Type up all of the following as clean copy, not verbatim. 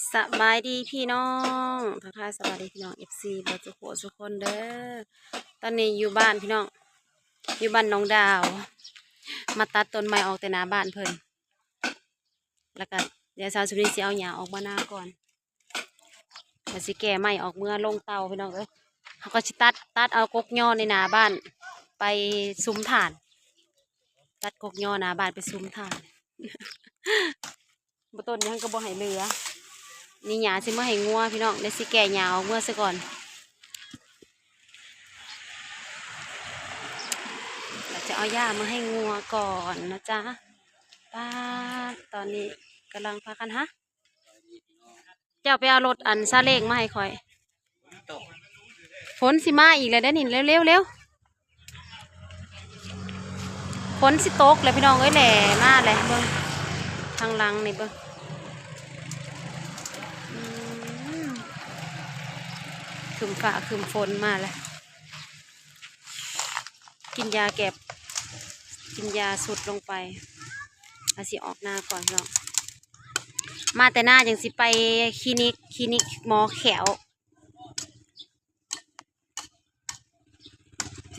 สบายดีพี่น้องทักทายสวัสดีพี่น้องFCบทุกคนทุกคนเด้อตอนนี้อยู่บ้านพี่น้องอยู่บ้านน้องดาวมาตัดต้นไม้ออกแต่หน้าบ้านเพิ่นแล้วก็เดี๋ยวสาวสุนีสิเอาหญ้าออกมาหน้าก่อนแล้วสิแก่ไม้ออกเมื่อลงเตาพี่น้องเอ้ยเขาก็สิตัดเอากกย่อในหน้าบ้านไปซุ้มถ่าน ตัดกกย่อหน้าบ้านไปซุ้มถ่านบ่ต้นยังก็บ่ให้เหลือนี่หญ้าสิมาให้งัวพี่น้องเดี๋ยวสิแก่หญ้าออกเมื่อซะก่อนเราจะเอาหญ้ามาให้งัวก่อนนะจ๊ะป้าตอนนี้กำลังพากันฮะเจ้าไปเอารถอันซาเล้งมาให้คอยฝนสิมาอีกแล้วเด้อนี่เร็วเร็วเร็วฝนสิตกเลยพี่น้องเอ้ยแหล่มาเลยเบิ่งทางหลังนี่เบิ่งขึ้นฟ้าขึ้นฝนมาแล้วกินยาแก็บกินยาสุดลงไปเอาสิออกหน้าก่อนเนาะมาแต่หน้าอย่างสิไปคลินิกหมอแขว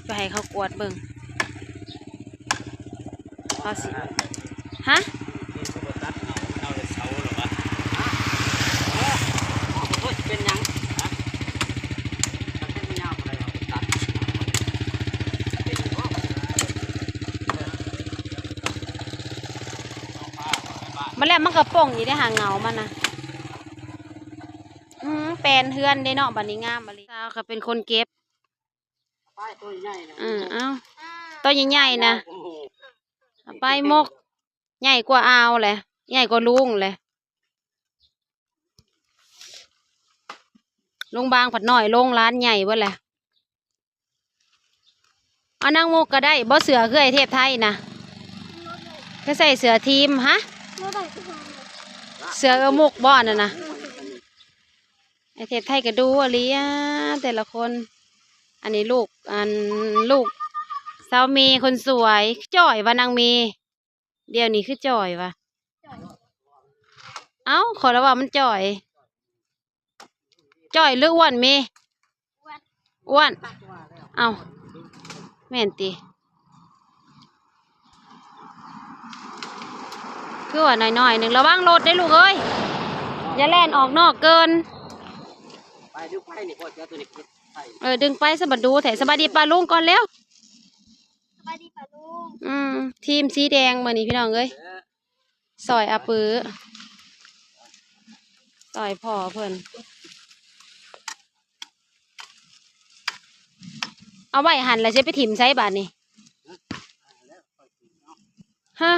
ไปให้เขากวดเบิ่งเขาสิฮะเป็นยังมาแล้วมันกระป่งอยู่ได้หาเงามันนะแปลนเฮือนได้เนาะบัดนี้งามบัดนี้สาวก็เป็นคนเก็บเอ้าตัวใหญ่ๆนะไปมกใหญ่กว่าอาวเลยใหญ่กว่าลุงเลยลุงบางผัดหน่อยลงร้านใหญ่เว้ยแหละเอานางมกก็ได้บ่เสือคือไอเทพไทยนะก็ใส่เสือทีมฮะเสือมุกบ่อนนะไอเทพไทยก็ดูอะไรอ่ะแต่ละคนอันนี้ลูกสาวเมย์คนสวยจ่อยวะนางเมย์เดี๋ยวนี้คือจ่อยวะเอ้าขอแล้วว่ามันจ่อยหรืออ้วนเมย์อ้วนเอ้าแม่นตีคือว่าน้อยๆหนึ่งระวังรถได้ลูกเอ้ยอย่าแล่นออกนอกเกินไปดึงไปนี่ก่อนเจ้าตัวนี้ดึงไปสบัดดูแต่สบัดดีปลาลุงก่อนแล้วสบัดดีปลาลุงทีมสีแดงมานี่พี่น้องเอ้ยซอยอาปื้อซอยพ่อเพิ่นเอาไว้หั่นแล้วจะไปถิ่มใช้บาทนี่ฮะ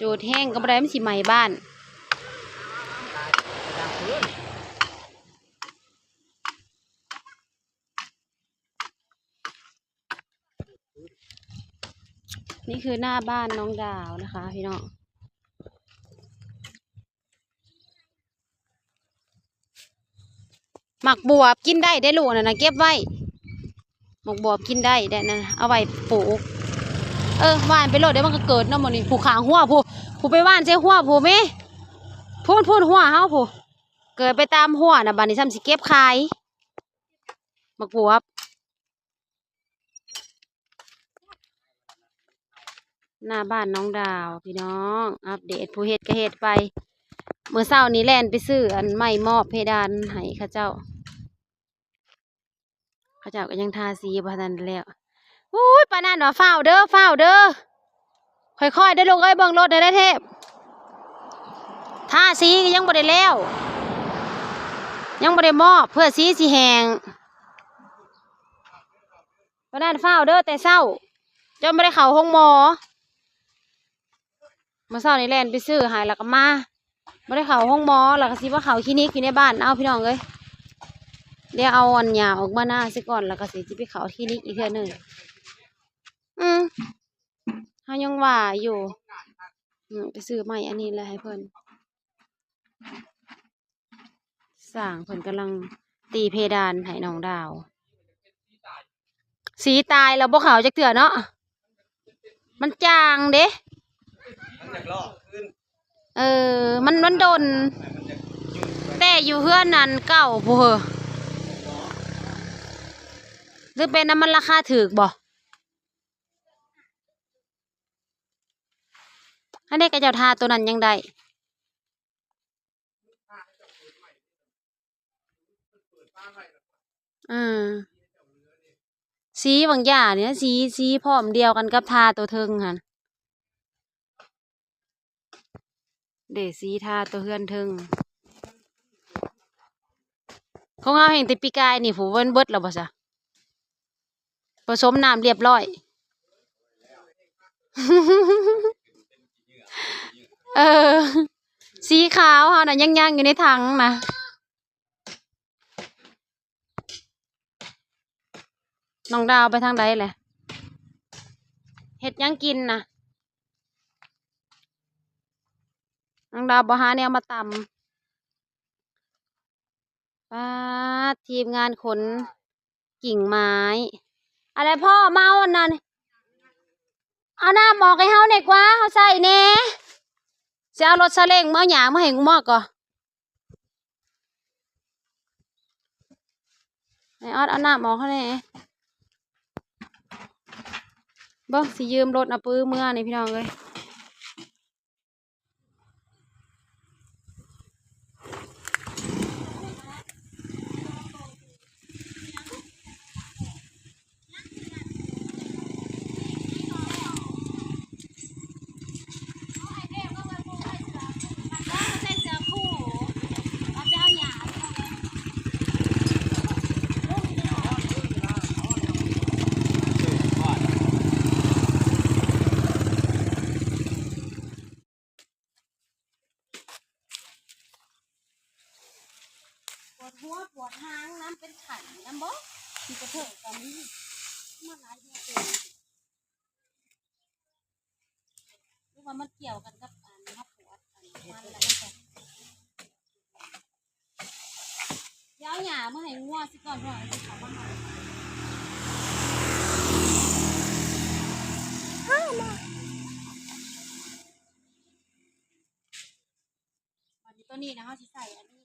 จูดแห้งก็บ่ได้มันสิใหม่บ้านนี่คือหน้าบ้านน้องดาวนะคะพี่น้องหมักบวบกินได้ได้ลูกนะเก็บไว้หมักบวบกินได้ได้นะเอาไว้ปลูกว่านไปโหลดเดี๋ยวมันก็เกิดเนาะมันนี่ผูกขางหัวผูไปว่านใช่หัวผูไหมพูดหัวเฮาผูเกิดไปตามหัวนะบ้านนี้ซ้ำสิเก็บขายหมักบวบหน้าบ้านน้องดาวพี่น้องอัปเดตผู้เฮ็ดก็เฮ็ดไปเมื่อเช้านี้แล่นไปซื้ออันไม่มอบเพดานให้ข้าเจ้าก็ยังทาสีพนันแล้วอุ้ยปานั่นว่าเฝ้าเด้อค่อยๆได้ลงเอ้ยเบิ่งรถได้เทพทาสีก็ยังบ่ได้แล้วยังบ่ได้มอบเพื่อสีสิแหงปานั่นเฝ้าเด้อแต่เช้าจนไม่ได้เข้าห้องหมอเมื่อเช้านี้แล่นไปซื้อหายแล้วก็มาไม่ได้เข้าห้องหมอแล้วก็สิว่าเข้าคลินิกอยู่ในบ้านเอาพี่น้องเอ้ยเดี๋ยวเอาอันหยาออกมาหน้าซิก่อนแล้วก็สิจะไปเข้าคลินิกอีกเทื่อนึงเขายังว่าอยู่ไปซื้อใหม่อันนี้เลยให้เพิ่นสร้างเพิ่นกำลังตีเพดานให้น้องดาวสีตายแล้วบ่ขาวจักเถื่อเนาะมันจางเด้มันโดน อยู่เฮือนนั่นเก่าผู้เหอหรือเป็นน้ำมันราคาถูกบ่อันนี้ก็เจ้าทาตัวนั้นยังได้อืมสีบางอย่างเนี่ยสีพร้อมเดียวกันกับทาตัวเทิงหั่นเดสีทาตัวเฮือนเทิงของเราเห็นแต่ปีกายนี่ผู้เวิ้นเบิดแล้วบ่ซะผสมน้ำเรียบร้อย เออสีขาวเฮาน่ะยังอยู่ในถังนะน้องดาวไปทางใดแหละเฮ็ดยังกินนะน้องดาวบ่หาแนวมาตำป้าดทีมงานขนกิ่งไม้อะไรพ่อเมาอันนั้นเอาน้ำออกให้เฮาหน่อยกว่าเฮาใส่แหน่สิเอารถซาเล้งมาเอาหยางมาให้งูมอกก่อนไอ้ออดเอาน้ำออกให้แหน่เบิ่งสิยืมรถเอาปื้อเมื่อนี่พี่น้องเอ้ยปวดหัวปวดหางน้ำเป็นไข่น้ำบ่ที่กระเถิบตอนนี้มาหลายเดือนเลยรู้ว่ามันเกี่ยวกันกับอันนี้ปวดอันมันแล้วมันก็เดี๋ยวหยาเมื่อไหร่งัวสิก่อนเพราะอะไรเขาบ้างวันนี้ตัวนี้นะเขาสิใส่อันนี้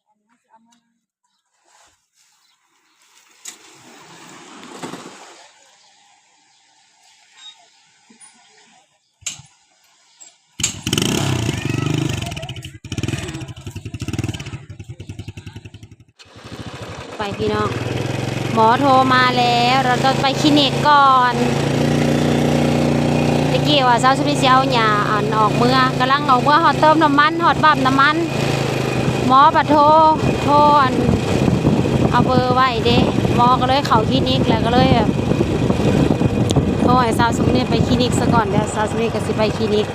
เขาสิเอามาไปพี่น้องหมอโทรมาแล้วเราต้องไปคลินิกก่อนตะกี้ว่าเช้าสุดเช้าหยาอ่านออกเมื่อกำลังออกเมื่อหอดเติมน้ำมันหอดปั๊มน้ำมันหมอปัดโทรอันเอาเบอร์ไว้เด้หมอก็เลยเข้าคลินิกแล้วก็เลยแบบโทรให้สาวสุดเนี่ยไปคลินิกซะก่อนเดี๋ยวสาวสุดเนี่ยก็สิไปคลินิก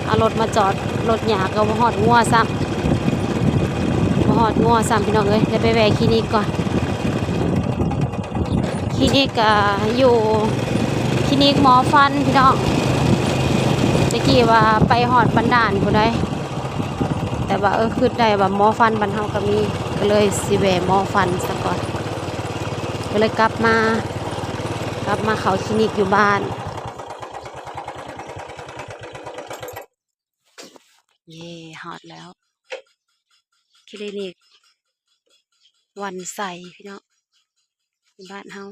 เอารถมาจอดรถหยาก็มาหอดงัวซ้ำมาหอดงัวซ้ำพี่น้องเอ้ยเดี๋ยวไปแวะคลินิกก่อนคลินิกอยู่คลินิกหมอฟันพี่น้องตะกี้ว่าไปหอดบันดาลผู้ใดแต่ว่าคือได้ว่าหมอฟันบรรเทาก็มีก็เลยสิแวะหมอฟันซะก่อนก็เลยกลับมาเขาคลินิกอยู่บ้านเย่ฮอดแล้วคลินิกวันใสพี่น้องอยู่บ้านเฮา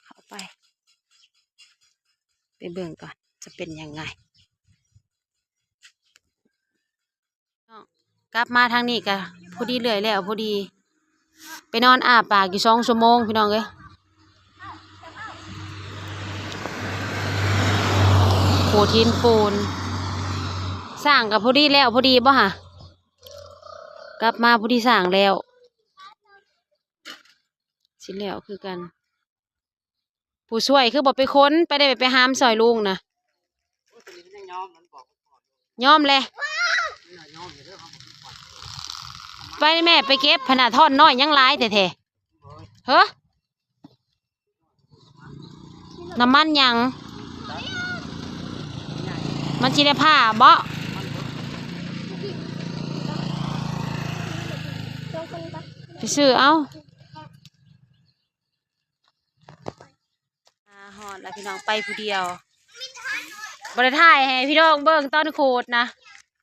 เข้าไปเบิ่งก่อนจะเป็นยังไงกลับมาทางนี้ก็พอดีเลยแล้วพอดีไปนอนอาบปากอยู่2 ชั่วโมงพี่น้องเอ้ยโผทินปูนสร้างกับพอดีแล้วพอดีบ่ฮะกลับมาพอดีสร้างแล้วสิแล้วคือกันผู้ช่วยคือบอกไปค้นไปได้ไปหามซอยลุงนะยอมเลยไปแม่ไปเก็บขนาดท่อนน้อยยังร้ายแต่เเฮ้อน้ำมันยังมันจีได้ผ้าบ่ไปซื้อเอาหอดแล้วพี่น้องไปผู้เดียว บริถ่ายให้พี่น้องเบิ่งตอนขูดนะ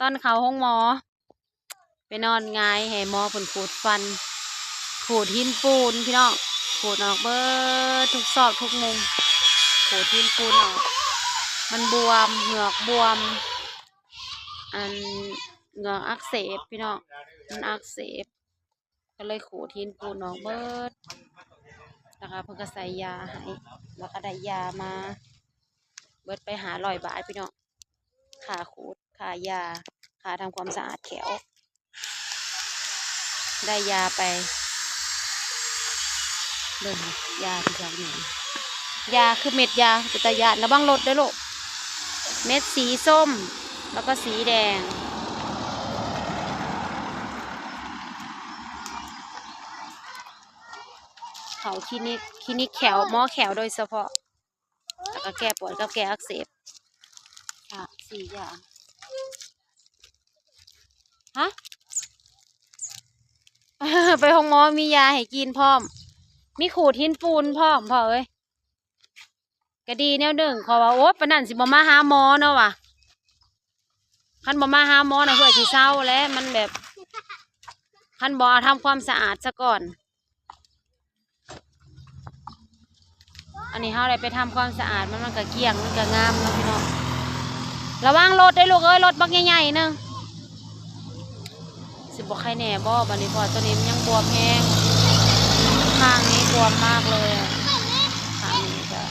ตอนเขาห้องหมอไปนอนงายให้หมอผลขูดฟันขูดหินปูนพี่น้องขูดออกเบิดทุกซอกทุกมุมขูดหินปูนออกมันบวมเหงือกบวมอันเหงือกอักเสบพี่น้องมันอักเสบก็เลยขูดหินปูนออกเบิดนะคะเพิ่งก็ใส่ยาให้แล้วก็ได้ยามาเบิดไป500 บาทพี่น้องค่าขูดค่ายาค่าทำความสะอาดแขวได้ยาไปเบิ่งยาที่สองหนึ่งยาคือเม็ดยาเป็นตายาระวังรถด้วยลูกเม็ดสีส้มแล้วก็สีแดงเขาคลินิกแขวหมอแขวโดยเฉพาะแล้วก็แก้ปวดกับแก้อักเสบค่ะ4 อย่างฮะ ไปห้องหมอมียาให้กินพร้อมมีขูดหินปูนพร้อมพ่อเอ้ยก็ดีแนวหนึ่งขอว่าโอ๊ยปะนั่นสิบ่มาหาหมอเนาะว่ะคันบ่มาหาหมอนะเพื่อสิเศร้าแล้วมันแบบคันบ่ทำความสะอาดซะก่อนอันนี้เฮาได้ไปทำความสะอาดมันก็เกลี้ยงมันก็งามเนาะพี่น้องระวังรถได้ลูกเอ้ยรถบักใหญ่ๆนึงสิบ่ใครแน่บ่บัดนี้พอตัวนี้มันยังบวมแห้งข้างนี้บวมมากเลยข้างนี้ก็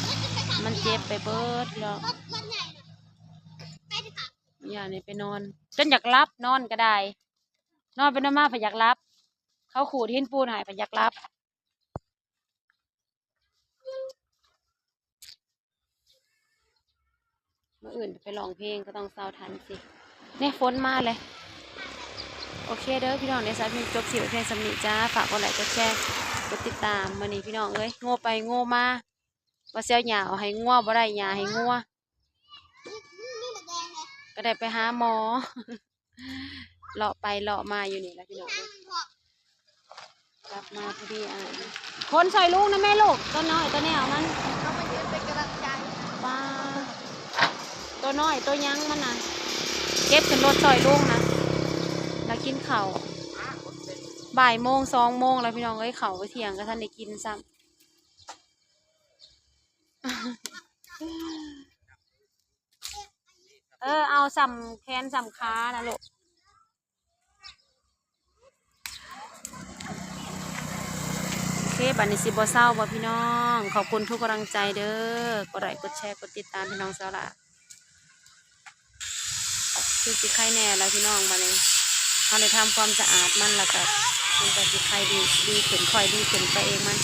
มันเจ็บไปเบิดแล้วอย่างนี้ไปนอนจนอยากรับนอนก็ได้นอนไปนอนมาไปอยากรับเขาขูดหินปูนหายไปอยากรับเมื่ออื่นไปร้องเพลงก็ต้องเศร้าทันสิเนี่ยฝนมาเลยโอเคเด้อพี่น้องในสายเพลงจบสิวเพลงสำนีจ้าฝากกดไลค์กดแชร์กดติดตามมานี่พี่น้องเอ้ยโง่ไปโง่มาว่าเสียหยาเอาให้ง่วบ่ได้หยาให้ง่วก็ได้ไปหาหมอ เลาะไปเลาะมาอยู่นี่แหละพี่น้องกลับมาพอดีคนใส่ลูกนะแม่ลูกตัวน้อยตัวแนวมันเขามายืนเป็นกำลังใจป้าตัวน้อยตัวยังมันนะเก็บขึ้นรถใส่ลูกนะแล้วกินข้าว1:00 2:00แล้วพี่น้องเอ้ยข้าวไปเที่ยงก็ท่านได้กินซ้ำ เอาสำแขนสำขานะลูกโอเคบัดนี้สิบ่เศร้าบ่พี่น้องขอบคุณทุกกำลังใจเด้อกดไลค์กดแชร์กดติดตามพี่น้องเจ้าละคือสิไข่แน่แล้วพี่น้องมาเลยเขาได้ทำความสะอาดมันแล้วก็มันจะสิไข่ดีขึ้นค่อยดีขึ้นไปเองมัน